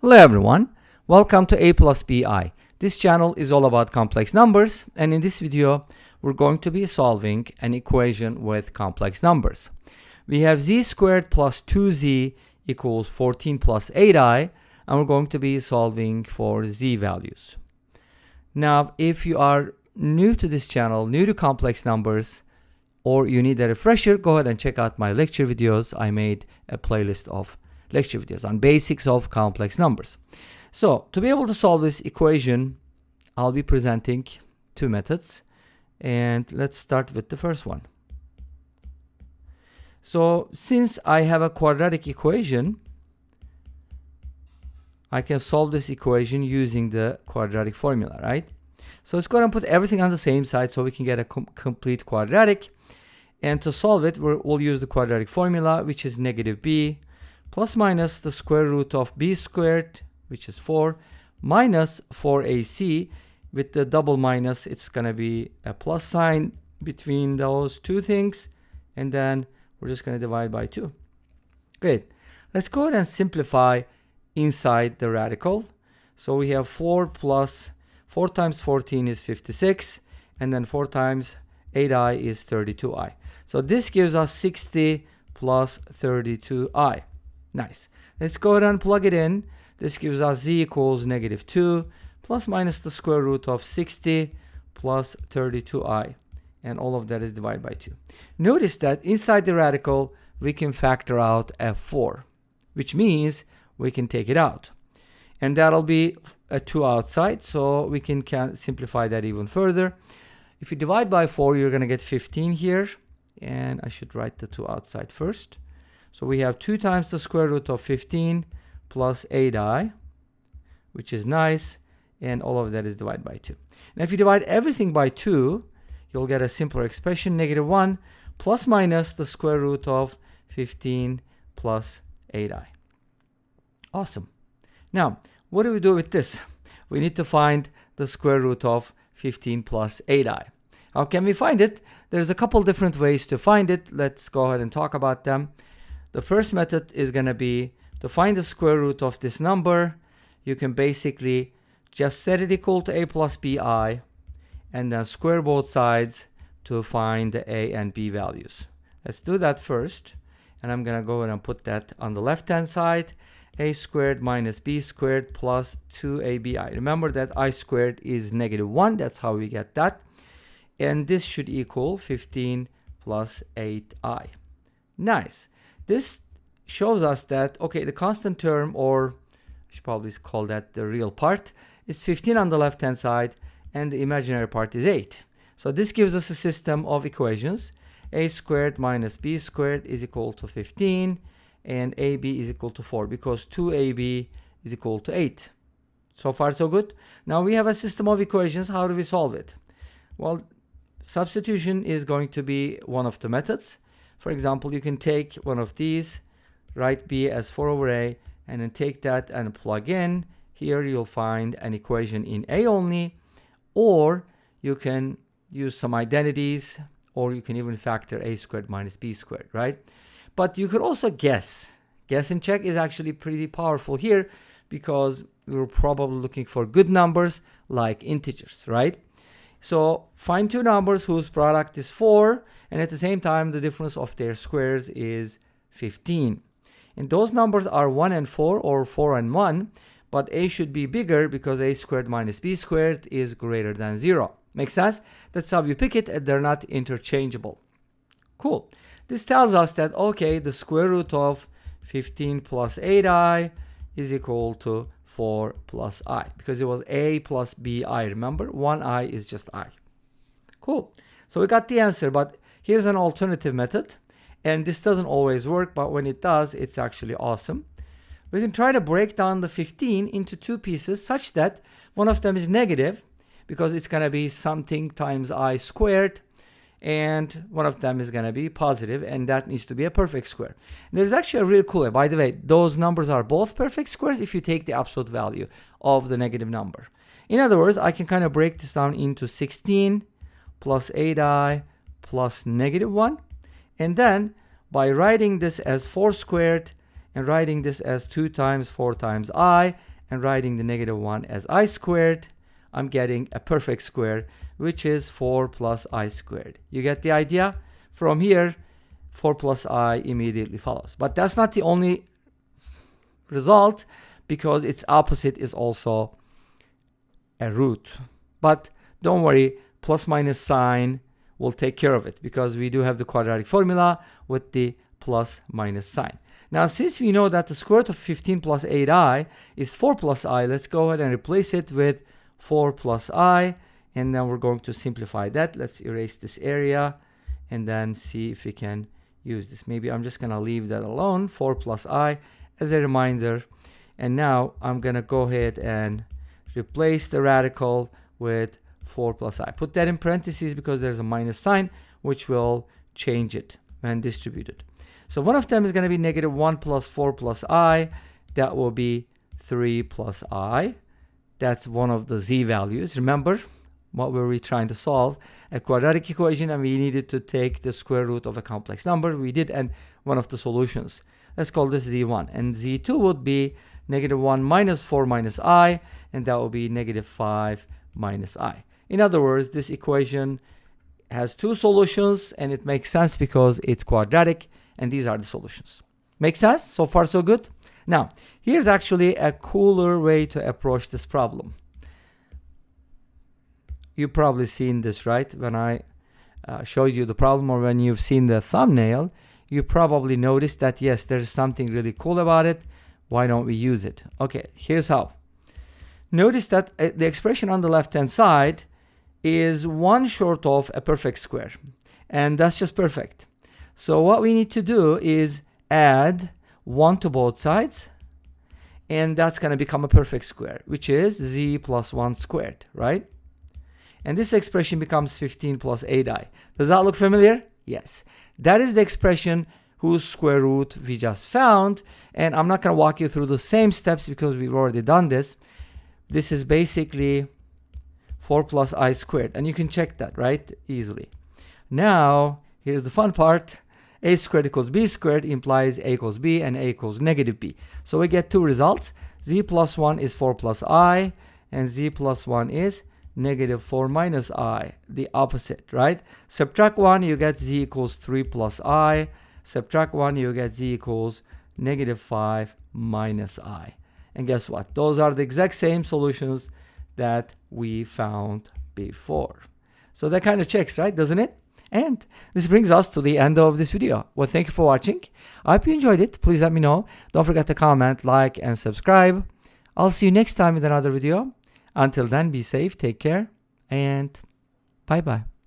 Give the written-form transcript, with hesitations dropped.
Hello everyone, welcome to aplusbi. This channel is all about complex numbers, and in this video we're going to be solving an equation with complex numbers. We have z squared plus 2z equals 14 plus 8i, and we're going to be solving for z values. Now, if you are new to this channel, new to complex numbers, or you need a refresher, go ahead and check out my lecture videos. I made a playlist of lecture videos on basics of complex numbers. So to be able to solve this equation, I'll be presenting two methods, and let's start with the first one. So since I have a quadratic equation, I can solve this equation using the quadratic formula, right? So let's go ahead and put everything on the same side so we can get a complete quadratic. And to solve it, we'll use the quadratic formula, which is negative b plus minus the square root of b squared, which is 4, minus 4ac. With the double minus, it's going to be a plus sign between those two things, and then we're just going to divide by 2. Great. Let's go ahead and simplify inside the radical. So we have 4 times 14 is 56, and then 4 times 8i is 32i. So this gives us 60 plus 32i. Nice. Let's go ahead and plug it in. This gives us z equals negative 2 plus minus the square root of 60 plus 32i. And all of that is divided by 2. Notice that inside the radical, we can factor out f4, which means we can take it out. And that'll be a 2 outside, so we can simplify that even further. If you divide by 4, you're going to get 15 here. And I should write the 2 outside first. So we have 2 times the square root of 15 plus 8i, which is nice, and all of that is divided by 2. Now if you divide everything by 2, you'll get a simpler expression, negative 1 plus minus the square root of 15 plus 8i. Awesome. Now, what do we do with this? We need to find the square root of 15 plus 8i. How can we find it? There's a couple different ways to find it. Let's go ahead and talk about them. The first method is going to be to find the square root of this number. You can basically just set it equal to a plus bi and then square both sides to find the a and b values. Let's do that first. And I'm going to go ahead and put that on the left-hand side. A squared minus b squared plus 2abi. Remember that I squared is negative 1. That's how we get that. And this should equal 15 plus 8i. Nice. This shows us that, okay, the constant term, or I should probably call that the real part, is 15 on the left-hand side, and the imaginary part is 8. So this gives us a system of equations. A squared minus b squared is equal to 15, and ab is equal to 4, because 2ab is equal to 8. So far, so good. Now we have a system of equations. How do we solve it? Well, substitution is going to be one of the methods. For example, you can take one of these, write b as 4 over a, and then take that and plug in. Here you'll find an equation in a only, or you can use some identities, or you can even factor a squared minus b squared, right? But you could also guess. Guess and check is actually pretty powerful here, because we're probably looking for good numbers like integers, right? So find two numbers whose product is 4, and at the same time the difference of their squares is 15. And those numbers are 1 and 4, or 4 and 1, but a should be bigger because a squared minus b squared is greater than 0. Make sense? That's how you pick it, and they're not interchangeable. Cool. This tells us that, okay, the square root of 15 plus 8i is equal to 4 plus I, because it was a plus bi. Remember, 1i is just I. Cool. So we got the answer, but here's an alternative method. And this doesn't always work, but when it does, it's actually awesome. We can try to break down the 15 into two pieces such that one of them is negative, because it's going to be something times I squared, and one of them is going to be positive, and that needs to be a perfect square. And there's actually a really cool way. By the way, those numbers are both perfect squares if you take the absolute value of the negative number. In other words, I can kind of break this down into 16 plus 8i plus negative 1. And then by writing this as 4 squared and writing this as 2 times 4 times I, and writing the -1 as I squared, I'm getting a perfect square, which is 4 plus I squared. You get the idea? From here, 4 plus I immediately follows. But that's not the only result, because its opposite is also a root. But don't worry, plus minus sign will take care of it, because we do have the quadratic formula with the plus minus sign. Now, since we know that the square root of 15 plus 8i is 4 plus I, let's go ahead and replace it with 4 plus I, and then we're going to simplify that. Let's erase this area and then see if we can use this. Maybe I'm just going to leave that alone, 4 plus I, as a reminder. And now I'm going to go ahead and replace the radical with 4 plus I. Put that in parentheses because there's a minus sign, which will change it when distributed. So one of them is going to be -1 plus 4 plus I. That will be 3 plus I. That's one of the z values. Remember, what were we trying to solve? A quadratic equation, and we needed to take the square root of a complex number. We did, and one of the solutions. Let's call this z1. And z2 would be -1 minus 4 minus I, and that will be -5 minus I. In other words, this equation has 2 solutions, and it makes sense because it's quadratic, and these are the solutions. Make sense? So far, so good? Now, here's actually a cooler way to approach this problem. You've probably seen this, right? When I showed you the problem, or when you've seen the thumbnail, you probably noticed that, yes, there's something really cool about it. Why don't we use it? Okay, here's how. Notice that the expression on the left-hand side is 1 short of a perfect square, and that's just perfect. So what we need to do is add 1 to both sides, and that's going to become a perfect square, which is z plus 1 squared, right? And this expression becomes 15 plus 8i. Does that look familiar? Yes. That is the expression whose square root we just found, and I'm not going to walk you through the same steps because we've already done this. This is basically 4 plus I squared, and you can check that, right? Easily. Now, here's the fun part. A squared equals b squared implies a equals b and a equals -b. So we get 2 results. Z plus 1 is 4 plus I, and z plus 1 is -4 minus I, the opposite, right? Subtract 1, you get z equals 3 plus I. Subtract 1, you get z equals -5 minus I. And guess what? Those are the exact same solutions that we found before. So that kind of checks, right? Doesn't it? And this brings us to the end of this video. Well, thank you for watching. I hope you enjoyed it. Please let me know. Don't forget to comment, like, and subscribe. I'll see you next time with another video. Until then, be safe, take care, and bye-bye.